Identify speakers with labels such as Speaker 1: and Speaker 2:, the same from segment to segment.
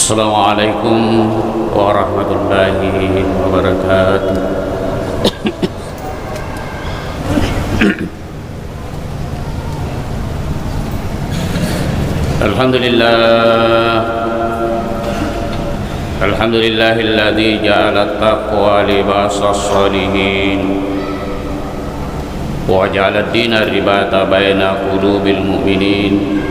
Speaker 1: Assalamualaikum warahmatullahi wabarakatuh. Alhamdulillahilladzi ja'ala at-taqwa libasas shalihin wa ja'ala ad-dina ribata baina qulubil mu'minin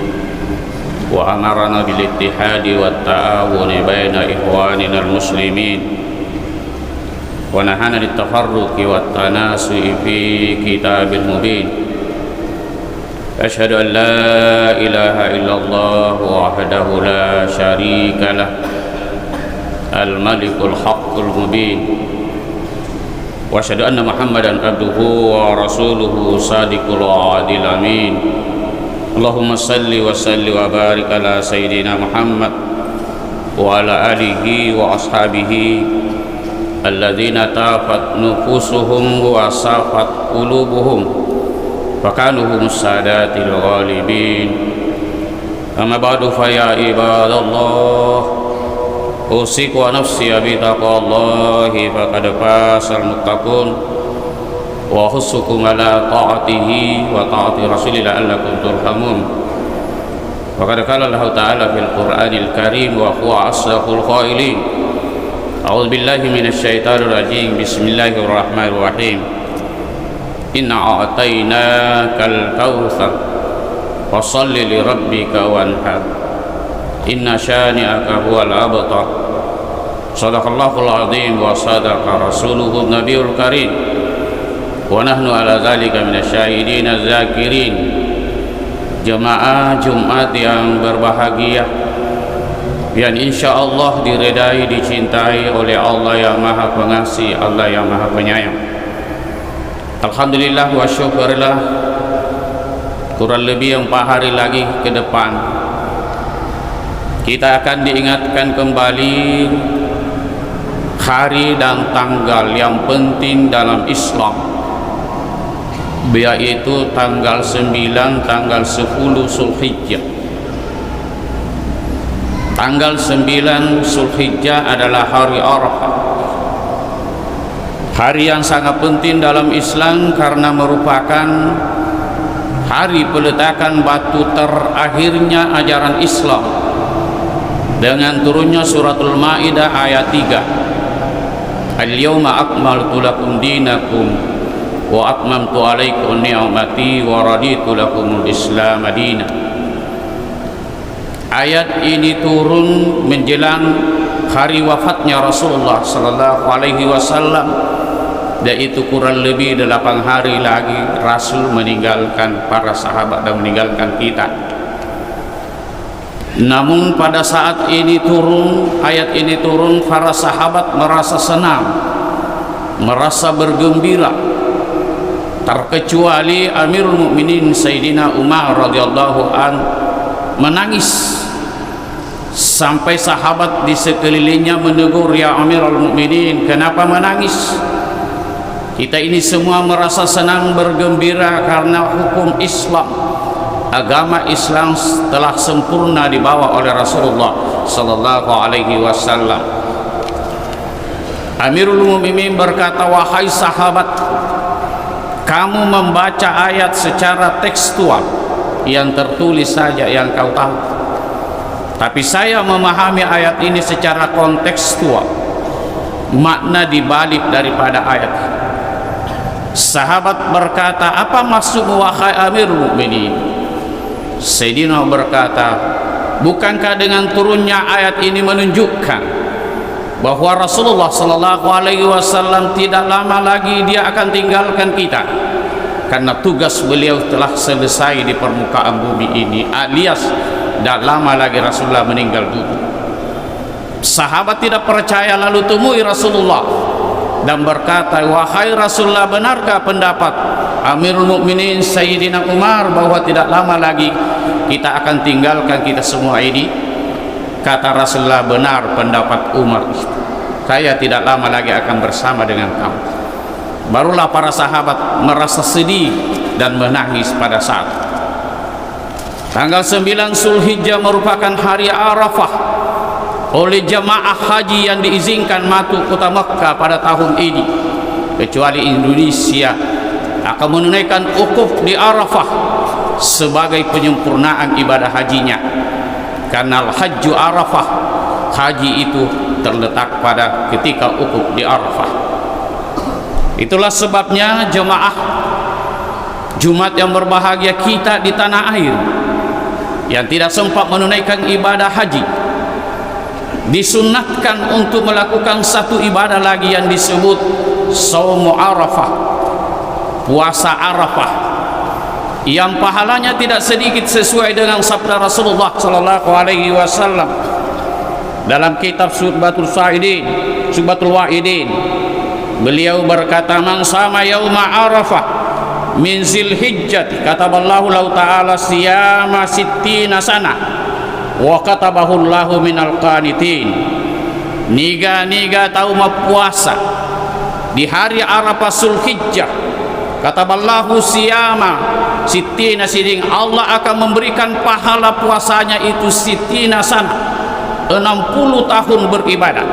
Speaker 1: wa amarna bil ittihadi wat ta'awuni baina ikhwanina al-muslimin wa nahana lit tafarruqi wat tanasu'i fi kitabil mubin. Asyhadu an la ilaha illallah wahdahu la syarika lah al-malikul haqqul mubin wa asyhadu anna muhammadan abduhu wa rasuluhu sadiqul wa'adil amin. Allahumma salli wa salli wa barik ala sayyidina Muhammad wa ala alihi wa ashabihi alladzina tafat nufusuhum wa safat qulubuhum wa kanu humus sadatil ghalibin. Amma ba'du fa ya ibadallah, usiku wa nafsi bi taqwallahi faqad fasal muttaqun wa khusukum ala ta'atihi wa ta'ati rasulillah la'allakum turhamun. Wa qad qala Allah ta'ala fil Qur'anil Karim wa huwa asdaqul qailin. A'udzu billahi minasy syaithanir rajim. Bismillahirrahmanirrahim. Inna a'tainakal kautsar fashalli li rabbika wanhar. Inna syani'aka huwal abtar. Shadaqallahul azim wa sadaqa rasuluhun nabiyul karim. Wa nahnu ala dzalika minasyahidin az-zakirin. Jemaah Jumat yang berbahagia, yang insyaallah diridai, dicintai oleh Allah yang Maha Pengasih, Allah yang Maha Penyayang. Alhamdulillah wa syukurillah, kurang lebih 4 hari lagi ke depan kita akan diingatkan kembali hari dan tanggal yang penting dalam Islam, yaitu tanggal 9, tanggal 10 Zulhijjah. Tanggal 9 Zulhijjah adalah hari Arafah, hari yang sangat penting dalam Islam karena merupakan hari peletakan batu terakhirnya ajaran Islam dengan turunnya suratul Maidah ayat 3. Al-yawma akmaltu lakum dinakum wa atmamtu alaikum ni'mati wa raditu lakumul islam madina. Ayat ini turun menjelang hari wafatnya Rasulullah sallallahu alaihi wasallam, yaitu kurang lebih 8 hari lagi Rasul meninggalkan para sahabat dan meninggalkan kita. Namun pada saat ini turun, ayat ini turun, para sahabat merasa senang, merasa bergembira, terkecuali Amirul Mukminin Sayyidina Umar radhiyallahu an menangis sampai sahabat di sekelilingnya menegur, "Ya Amirul Mukminin, kenapa menangis?" Kita ini semua merasa senang, bergembira karena hukum Islam, agama Islam telah sempurna dibawa oleh Rasulullah sallallahu alaihi wasallam. Amirul Mukminin berkata, "Wahai sahabat, kamu membaca ayat secara tekstual, yang tertulis saja yang kau tahu. Tapi saya memahami ayat ini secara kontekstual, makna dibalik daripada ayat." Sahabat berkata, "Apa maksud wahai Amirul Mukminin?" Sayyidina berkata, "Bukankah dengan turunnya ayat ini menunjukkan bahwa Rasulullah sallallahu alaihi wasallam tidak lama lagi dia akan tinggalkan kita, karena tugas beliau telah selesai di permukaan bumi ini, alias tidak lama lagi Rasulullah meninggal dunia." Sahabat tidak percaya, lalu temui Rasulullah dan berkata, "Wahai Rasulullah, benarkah pendapat Amirul Mukminin Sayyidina Umar bahwa tidak lama lagi kita akan tinggalkan kita semua ini?" Kata Rasulullah, "Benar pendapat Umar itu. Saya tidak lama lagi akan bersama dengan kamu." Barulah para sahabat merasa sedih dan menangis pada saat Tanggal 9 Zulhijjah merupakan hari Arafah, oleh jamaah haji yang diizinkan masuk kota Makkah pada tahun ini, kecuali Indonesia, akan menunaikan wukuf di Arafah sebagai penyempurnaan ibadah hajinya. Karena al-hajju Arafah, haji itu terletak pada ketika wukuf di Arafah. Itulah sebabnya jemaah Jumat yang berbahagia kita di tanah air yang tidak sempat menunaikan ibadah haji, disunnahkan untuk melakukan satu ibadah lagi yang disebut Shaumu Arafah, puasa Arafah, yang pahalanya tidak sedikit sesuai dengan sabda Rasulullah sallallahu alaihi wasallam dalam kitab Subbatul Wa'idin. Beliau berkata, "Man sama yauma Arafah min Zilhijjah kataballahu lahu ta'ala siyama sittina sana wa katabahu Allahu minal qanitin." Niga tahu puasa di hari Arafah Zulhijjah, kataballahu siyama sittina siding, Allah akan memberikan pahala puasanya itu sittina sana, 60 tahun beribadah.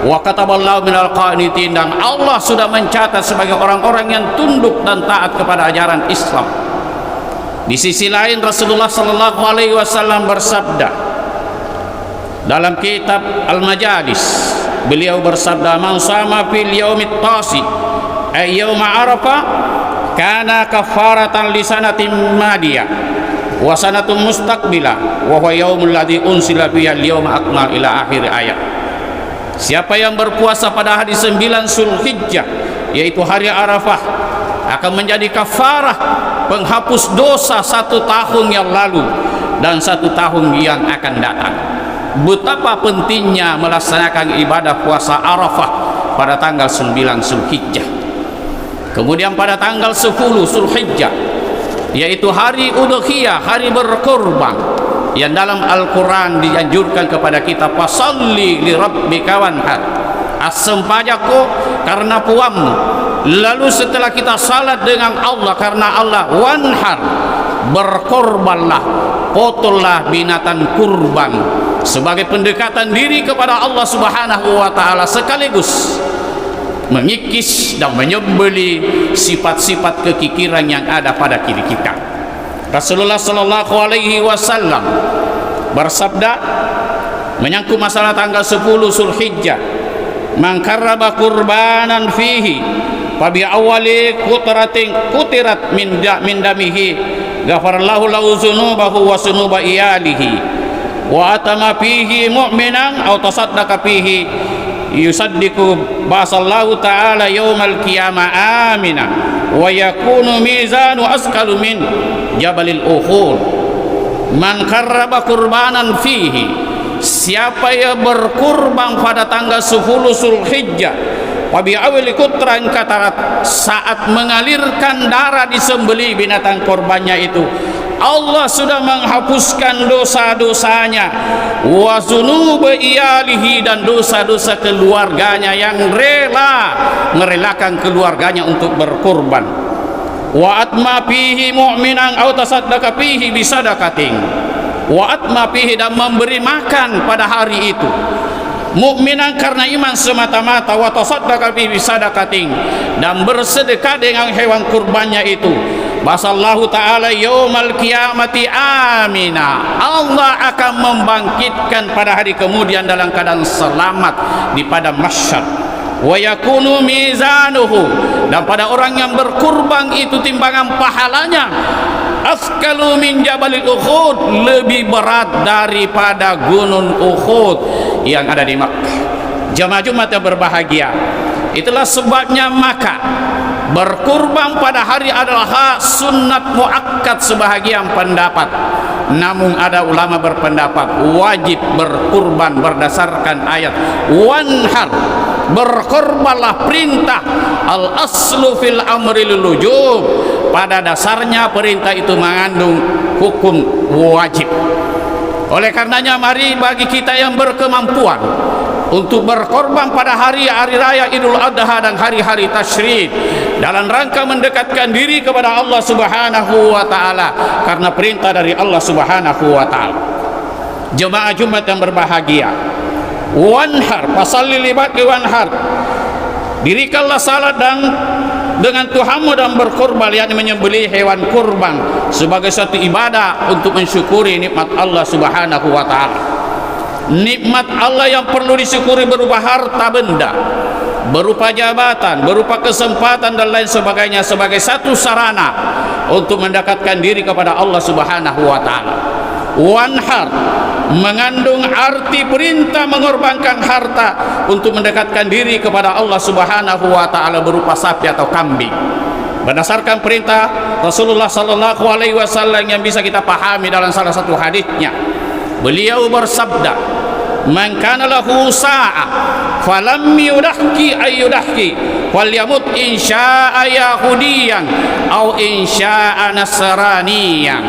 Speaker 1: Wa kataballahu minal qanitin, dan Allah sudah mencatat sebagai orang-orang yang tunduk dan taat kepada ajaran Islam. Di sisi lain Rasulullah sallallahu alaihi wasallam bersabda dalam kitab Al-Majalis, beliau bersabda, "Man sama fil yaumit tasi ay yauma Arafah kana kafaratan li sanatin madiyah wa sanatun mustaqbilah wa huwa yaumul ladzi unsila fihi al-yawma akmal" ila akhir ayat. Siapa yang berpuasa pada hari 9 Zulhijjah, yaitu hari Arafah, akan menjadi kafarah, penghapus dosa 1 tahun yang lalu dan 1 tahun yang akan datang. Betapa pentingnya melaksanakan ibadah puasa Arafah pada tanggal 9 Zulhijjah. Kemudian pada tanggal 10 Zulhijjah, yaitu hari Udhiyah, hari berkorban, yang dalam Al-Quran dianjurkan kepada kita, "Fasalli li rabbika wanhar", as-sempajaku karena puammu. Lalu setelah kita salat dengan Allah karena Allah, wanhar, berkorbanlah, potollah binatang kurban sebagai pendekatan diri kepada Allah Subhanahu wa taala, sekaligus mengikis dan menyembeli sifat-sifat kekikiran yang ada pada diri kita. Rasulullah sallallahu alaihi wasallam bersabda menyangkut masalah tanggal 10 Zulhijjah, "Man qarraba qurbanan fihi fa bi awwali qutratin qutirat min damihi ghafarallahu lahu dzunubahu wa dzunuba iyalihi wa atama fihi mu'minan aw tasaddaqa fihi yusaddiqu ba'sallahu ta'ala yaumal qiyamah amina wa yakunu mizanu askalu min jabalil uhud." Man qarraba qurbanan fihi, siapa yang berkurban pada tanggal 10 Zulhijjah, wa bi awli kutran, katarat saat mengalirkan darah disembeli binatang korbannya itu, Allah sudah menghapuskan dosa-dosanya, wa zunuba iyalihi, dan dosa-dosa keluarganya yang merelakan keluarganya untuk berkorban. Wa atma fihi mu'minan aw tasaddaqa fihi bisadaqatin, wa atma fihi, dan memberi makan pada hari itu, mukminan karena iman semata-mata, wa tasaddaqa fihi bisadaqatin, dan bersedekah dengan hewan kurbannya itu, basallahu ta'ala yaumal qiyamati amina, Allah akan membangkitkan pada hari kemudian dalam keadaan selamat di padang mahsyar. Wa yakunu mizanuhu, dan pada orang yang berkurban itu timbangan pahalanya askalu min jabalil Uhud, lebih berat daripada gunung Uhud yang ada di Makkah. Jemaah Jumat yang berbahagia, itulah sebabnya maka berkurban pada hari adalah sunnat muakkad sebahagian pendapat. Namun ada ulama berpendapat wajib berkurban berdasarkan ayat wanhar, berkorbanlah, perintah. Al aslu fil amri lil wujub, pada dasarnya perintah itu mengandung hukum wajib. Oleh karenanya mari bagi kita yang berkemampuan untuk berkorban pada hari raya Idul Adha dan hari-hari tasyrik dalam rangka mendekatkan diri kepada Allah Subhanahu wa taala karena perintah dari Allah Subhanahu wa taala. Jemaah Jumat yang berbahagia, wanhar, fasalli libat ke wanhar, dirikanlah salat dan dengan Tuhanmu dan berkorban, yakni menyembelih hewan kurban sebagai satu ibadah untuk mensyukuri nikmat Allah Subhanahu wa taala. Nikmat Allah yang perlu disyukuri berupa harta benda, berupa jabatan, berupa kesempatan dan lain sebagainya sebagai satu sarana untuk mendekatkan diri kepada Allah Subhanahu wa taala. Wanhar mengandung arti perintah mengorbankan harta untuk mendekatkan diri kepada Allah Subhanahu wa taala berupa sapi atau kambing. Berdasarkan perintah Rasulullah sallallahu alaihi wasallam yang bisa kita pahami dalam salah satu hadisnya, beliau bersabda, "Man kana lahu sa'ah falam yudahki ayyudahki walyamut insya'a yahudiyan aw insya'a nasraniyan."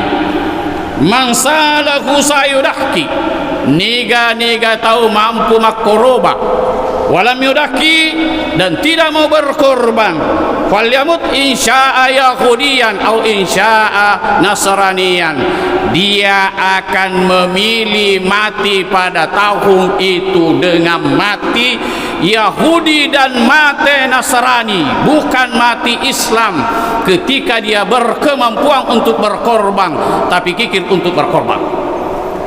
Speaker 1: Mangsalahu sayudahki, niga tahu mampu makoroba, walam yudahki, dan tidak mau berkorban, falyamut insya'a yahudiyan atau insya'a nasraniyan, dia akan memilih mati pada tahun itu dengan mati Yahudi dan mati Nasrani, bukan mati Islam ketika dia berkemampuan untuk berkorban tapi kikir untuk berkorban.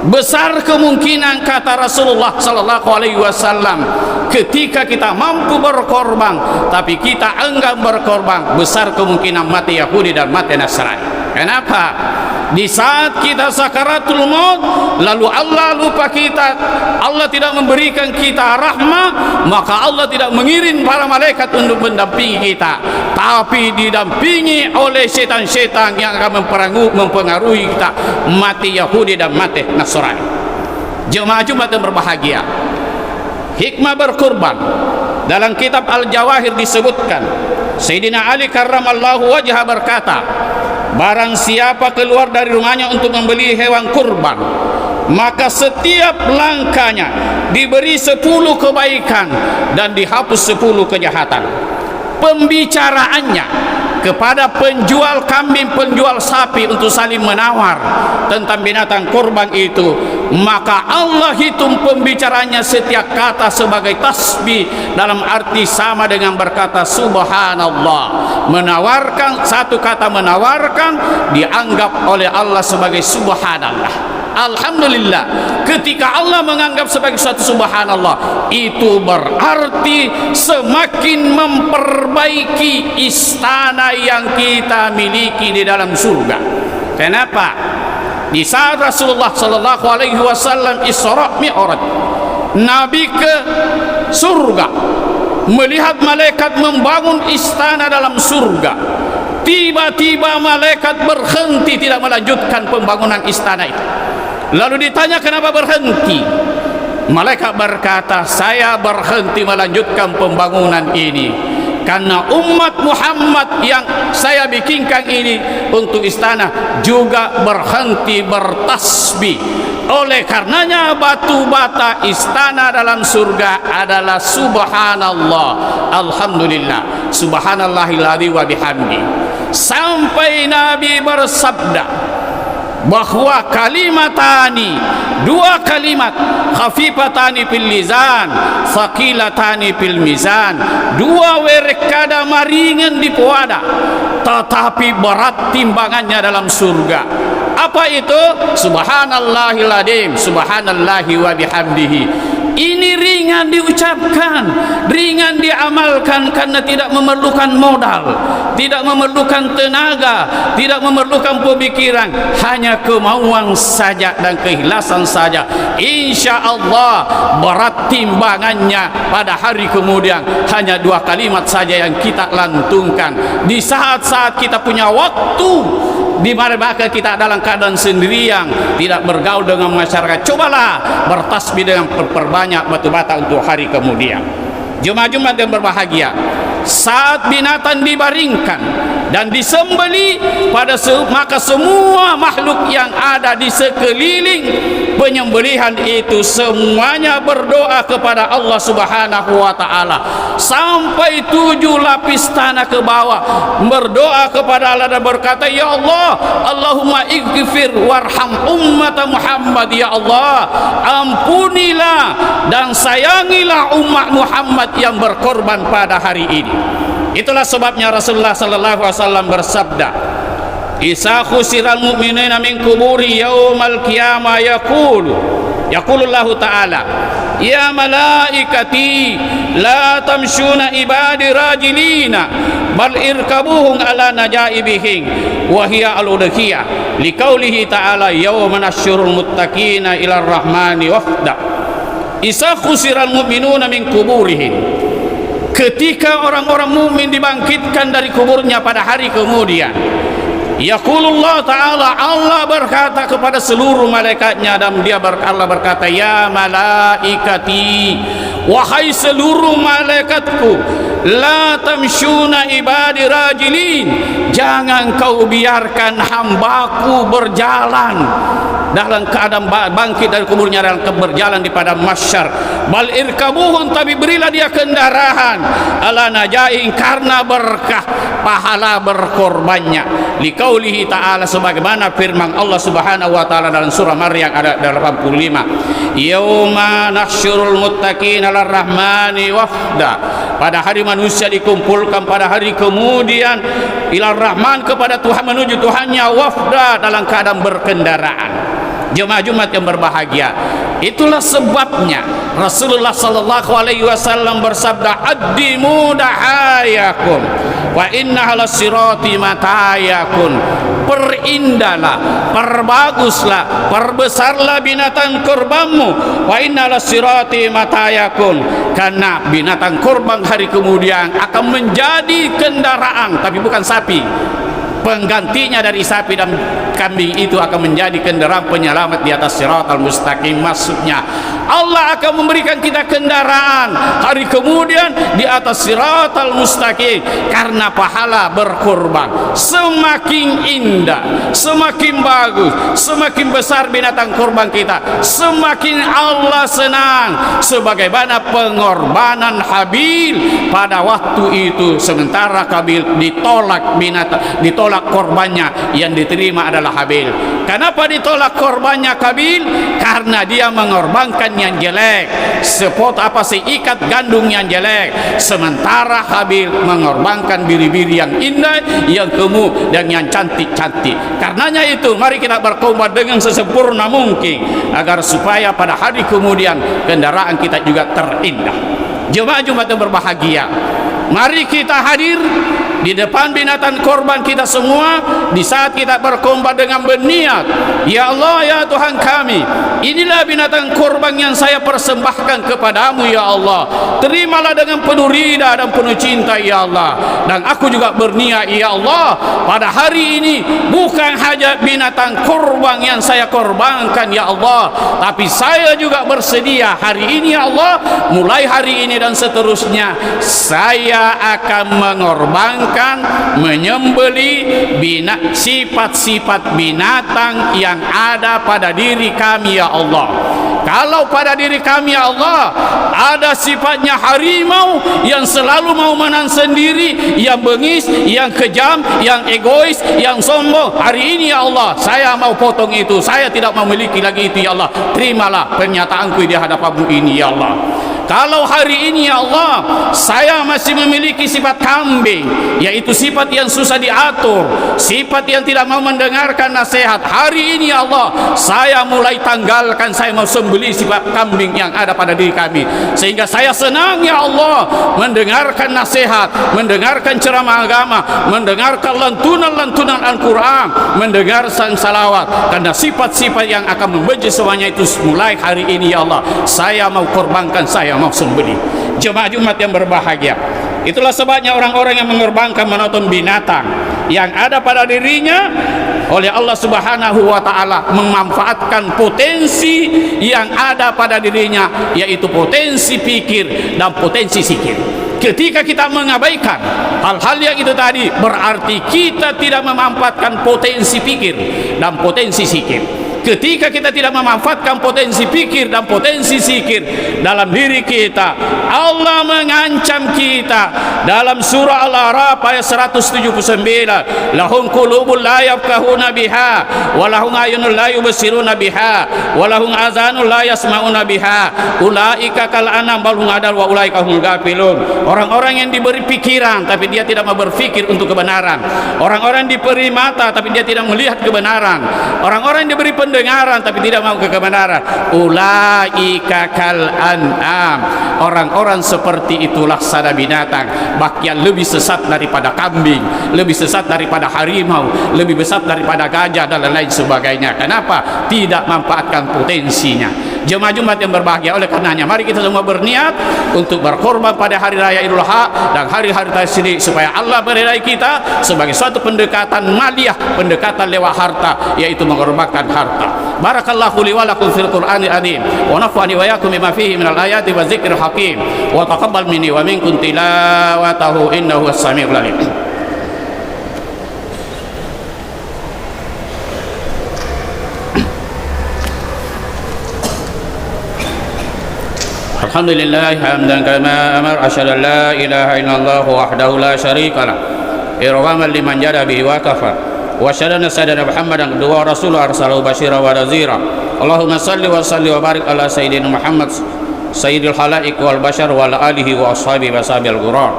Speaker 1: Besar kemungkinan, kata Rasulullah sallallahu alaihi wasallam, ketika kita mampu berkorban tapi kita enggan berkorban, besar kemungkinan mati Yahudi dan mati Nasrani. Kenapa? Di saat kita sakaratul maut, lalu Allah lupa kita, Allah tidak memberikan kita rahmah, maka Allah tidak mengirim para malaikat untuk mendampingi kita, tapi didampingi oleh setan-setan yang akan mempengaruhi kita, mati Yahudi dan mati Nasrani. Jemaah Jumat yang berbahagia, hikmah berkurban dalam kitab Al-Jawahir disebutkan, Sayyidina Ali karramallahu wajhah berkata, barang siapa keluar dari rumahnya untuk membeli hewan kurban, maka setiap langkahnya diberi 10 kebaikan dan dihapus 10 kejahatan. Pembicaraannya kepada penjual kambing, penjual sapi untuk saling menawar tentang binatang kurban itu, maka Allah hitung pembicaranya setiap kata sebagai tasbih, dalam arti sama dengan berkata subhanallah. Menawarkan, satu kata menawarkan dianggap oleh Allah sebagai subhanallah. Alhamdulillah, ketika Allah menganggap sebagai suatu subhanallah, itu berarti semakin memperbaiki istana yang kita miliki di dalam surga. Kenapa? Di saat Rasulullah sallallahu alaihi wasallam Isra Mi'raj, Nabi ke surga, melihat malaikat membangun istana dalam surga. Tiba-tiba malaikat berhenti, tidak melanjutkan pembangunan istana itu. Lalu ditanya kenapa berhenti. Malaikat berkata, saya berhenti melanjutkan pembangunan ini karena umat Muhammad yang saya bikinkan ini untuk istana juga berhenti bertasbih. Oleh karenanya batu bata istana dalam surga adalah subhanallah, alhamdulillah, subhanallahilladzi wa bihamdi. Sampai Nabi bersabda bahwa kalimatani, 2 kalimat, khafifatani fil lisan, thaqilatani fil mizan, 2 werekada maringan di puada tetapi berat timbangannya dalam surga. Apa itu? Subhanallahil adzim, subhanallahi wa bihamdihi. Ini ringan diucapkan, ringan diamalkan karena tidak memerlukan modal, tidak memerlukan tenaga, tidak memerlukan pemikiran, hanya kemauan saja dan keikhlasan saja. Insya Allah berat timbangannya pada hari kemudian hanya 2 kalimat saja yang kita lantungkan di saat-saat kita punya waktu, di mana bahkan kita dalam keadaan sendirian, tidak bergaul dengan masyarakat. Cobalah bertasbih dengan perbanyak batu bata untuk hari kemudian. Jumat-Jumat yang berbahagia, saat binatang dibaringkan dan disembeli maka semua makhluk yang ada di sekeliling penyembelihan itu semuanya berdoa kepada Allah Subhanahu wa taala. Sampai 7 lapis tanah ke bawah berdoa kepada Allah dan berkata, ya Allah, Allahumma ighfir warham ummat Muhammad. Ya Allah, ampunilah dan sayangilah umat Muhammad yang berkorban pada hari ini. Itulah sebabnya Rasulullah sallallahu alaihi wasallam bersabda, Isa khusiral mu'minina min kuburi yaumal qiyamah yaqulullahu ta'ala, ya malaikati la tamshuna ibadi rajilina bal irkabuhum ala najaibihim wa hiya al-udhiyah liqaulihi ta'ala yawma nasyurul muttaqina ila rahmani wafda. Isa khusiral mu'minuna min kuburihim, ketika orang-orang mukmin dibangkitkan dari kuburnya pada hari kemudian, yaqulullah ta'ala, Allah berkata kepada seluruh malaikatnya, dan Allah berkata, ya malaikati, wahai seluruh malaikatku, la tamshuna ibadi rajilin, jangan kau biarkan hambaku berjalan dalam keadaan bangkit dari kuburnya dalam berjalan di padang mahsyar. Bal irkabuhun, tapi berilah dia kendaraan ala najain, karena berkah pahala berkorbannya. Liqaulihi ta'ala, sebagaimana firman Allah Subhanahu wa taala dalam surah Maryam ayat 85, yauma nahsyurul muttaqina lirrahmani wafda, pada hari manusia dikumpulkan pada hari kemudian ilar rahman, kepada Tuhan, menuju Tuhannya, wafda, dalam keadaan berkendaraan. Jemaah Jumat yang berbahagia, itulah sebabnya Rasulullah sallallahu alaihi wasallam bersabda, addimu dahayakum wa inna ala sirati matayakun, perindahlah, perbaguslah, perbesarlah binatang kurbanmu, wa inna ala sirati matayakun, karena binatang kurban hari kemudian akan menjadi kendaraan, tapi bukan sapi. Penggantinya dari sapi dan kambing itu akan menjadi kendaraan penyelamat di atas siratal mustaqim. Maksudnya Allah akan memberikan kita kendaraan hari kemudian di atas siratal mustaqim, karena pahala berkorban semakin indah, semakin bagus, semakin besar binatang kurban kita, semakin Allah senang. Sebagaimana pengorbanan Habil pada waktu itu, sementara Kabil ditolak ditolak korbannya, yang diterima adalah Habil. Kenapa ditolak korbannya Kabil? Karena dia mengorbankan yang jelek, seikat gandum yang jelek, sementara Habil mengorbankan biri-biri yang indah, yang gemuk, dan yang cantik-cantik. Karenanya itu, mari kita berkorban dengan sesempurna mungkin, agar supaya pada hari kemudian kendaraan kita juga terindah. Jemaah Jumat yang berbahagia, mari kita hadir di depan binatang korban kita semua di saat kita berkorban dengan berniat, ya Allah, ya Tuhan kami, inilah binatang korban yang saya persembahkan kepadamu, ya Allah, terimalah dengan penuh ridha dan penuh cinta, ya Allah. Dan aku juga berniat, ya Allah, pada hari ini bukan hanya binatang korban yang saya korbankan, ya Allah, tapi saya juga bersedia hari ini, ya Allah, mulai hari ini dan seterusnya, saya akan mengorbankan, menyembeli sifat-sifat binatang yang ada pada diri kami, ya Allah. Kalau pada diri kami, ya Allah, ada sifatnya harimau yang selalu mau menang sendiri, yang bengis, yang kejam, yang egois, yang sombong, hari ini, ya Allah, saya mau potong itu, saya tidak memiliki lagi itu, ya Allah. Terimalah pernyataanku di hadapanmu ini, ya Allah. Kalau hari ini, ya Allah, saya masih memiliki sifat kambing, yaitu sifat yang susah diatur, sifat yang tidak mau mendengarkan nasihat, hari ini, ya Allah, saya mulai tanggalkan, saya mau sembelih sifat kambing yang ada pada diri kami, sehingga saya senang, ya Allah, mendengarkan nasihat, mendengarkan ceramah agama, mendengarkan lantunan-lantunan Al-Quran, mendengar sang salawat, karena sifat-sifat yang akan membenci semuanya itu mulai hari ini, ya Allah, saya mau korbankan, saya mau sembelih. Jemaah Jumat yang berbahagia, itulah sebabnya orang-orang yang mengorbankan menonton binatang yang ada pada dirinya, oleh Allah Subhanahu wa taala memanfaatkan potensi yang ada pada dirinya, yaitu potensi pikir dan potensi sikir. Ketika kita mengabaikan hal-hal yang itu tadi, berarti kita tidak memanfaatkan potensi pikir dan potensi sikir. Ketika kita tidak memanfaatkan potensi pikir dan potensi sikir dalam diri kita, Allah mengancam kita dalam surah Al-A'raf ayat 179, lahum qulubun la yafqahuna biha wa lahum ayunun la yubsiruna biha wa lahum azanun la yasma'una biha ulaika kal anam bal hum adal wa ulaika humul ghafilun. Orang-orang yang diberi pikiran tapi dia tidak mau berpikir untuk kebenaran, orang-orang yang diberi mata tapi dia tidak melihat kebenaran, orang-orang yang diberi pendengaran tapi tidak mau ke kebenaran, ulaika kal an'am. Orang-orang seperti itu laksana binatang, bahkan lebih sesat daripada kambing, lebih sesat daripada harimau, lebih besar daripada gajah dan lain sebagainya. Kenapa? Tidak memanfaatkan potensinya. Jemaah Jumat yang berbahagia, oleh karenanya mari kita semua berniat untuk berkorban pada hari raya Idul Adha dan hari-hari tasyrik supaya Allah meridai kita sebagai suatu pendekatan maliyah, pendekatan lewat harta, yaitu mengorbankan harta. Barakallahu li wa lakum fil Qur'anil azim wa nafa'ani wa iyyakum bima fihi minal ayati wa dzikril hakim wa taqabbal minni wa minkum tilawatahu innahu was-sami'ul 'alim. Alhamdulillah hamdan kama amar, asyhadu an la ilaha illallah wahdahu la syarika lah irghaman liman jada bihi wa kafar, wa asyhadu anna sayyidina Muhammadan abduhu wa rasuluhu arsalahu basyira wa nadhira. Allahumma salli wa salli wa barik ala sayyidina Muhammad sayyidil khalaiq wal bashar wa ala alihi wa ashabihi wa sahbihi al-ghurar.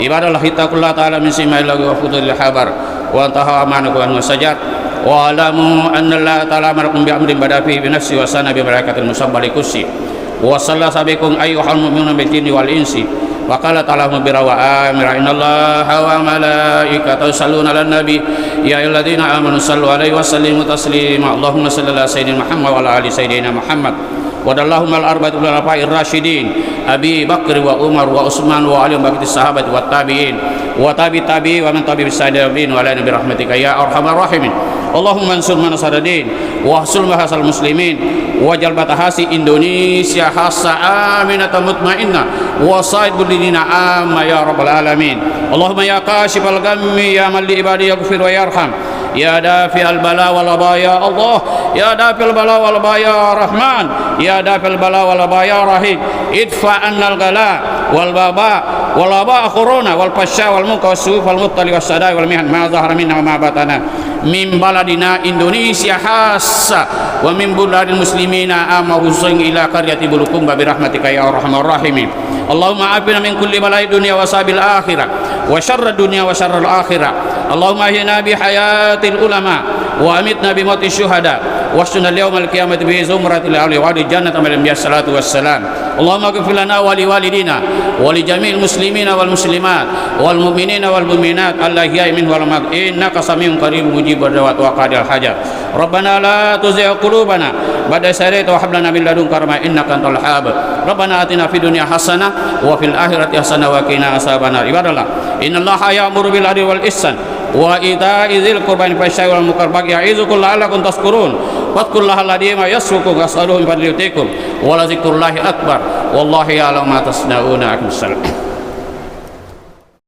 Speaker 1: Ibadallah ittaqullaha ta'ala min sima'il wa fudulil habar wa antaha amanukum wa sajar wa alamu anna Allah ta'ala amarakum bi amrin bada fihi bi nafsi wa sana bi malaikatil musabbali kursi wa sallasa bikum ayyuhal mu'minuna bil jinni wal insi wa qala ta'ala mubira wa amira innallaha wa malaikatahu yusalluna 'alan nabi ya ayyuhalladzina amanu sallu 'alaihi wa sallimu taslima. Allahumma shalli 'ala sayyidina Muhammad wa 'ala ali sayyidina Muhammad wa dallahumma al-arba'atul khulafa'ir rasyidin Abi Bakr wa Umar wa Utsman wa Ali wa sahabat wa tabi'in wa tabi'i wa man tabi'i bis-salihin wa ala nabi rahmatika ya arhamar rahimin. Allahumma ansur man nasaradin wa ahsul mahasal muslimin wajal batahasi Indonesia hasa aminatan mutmainnah wa sa'id budinina amma ya rabbal alamin. Allahumma ya kashifal ghammi ya man li ibadi yaghfir wa yarham ya dafi'al bala wal ya Allah ya dafi'al bala wal ya Rahman ya dafi'al bala wal ya Rahim idfa annal ghala wal baba wal aba corona wal fasya wal muka wasuf wal muttali was sadai wal mihan ma zahara minna wa ma batana min baladina Indonesia hassa wa min buladil muslimina amma husain ila qaryati bulukum bi rahmatika ya arhamar rahimin. Allahumma afina min kulli bala'i dunya wa sabil akhirah wa syarrad dunya wa syarril akhirah. Allahumma ahyina bi hayatil ulama wa amitna bi mauti syuhada wasna yaumal qiyamati bi zumratil awliya wa di jannati alayhi salatu wassalam. Allahumma ighfir lana wa li walidina wa li jami'il muslimina wal muslimat wal mu'minina wal mu'minat allahi min wal mat innaka samiun qarib mujibud da'wat wa qadil hajat. Rabbana la tuzigh qulubana ba'da idh hadaytana wa hab lana min ladunka rahmah innaka antal wahhab. Rabbana atina fid dunya hasanah wa fil akhirati hasanah wa qina azabannar. Ibadallah innallaha ya'muru bil adli wal ihsan wa ita'i dzil qurba wal fahsya'i wal munkar baghi ya'izukum la'allakum tashkurun wadhkurullaha alladhima yasrukum was'aluhu min fadlihi yutikum wa la dzikrullahi akbar wallahu ya'lamu ma tasna'una. Assalam.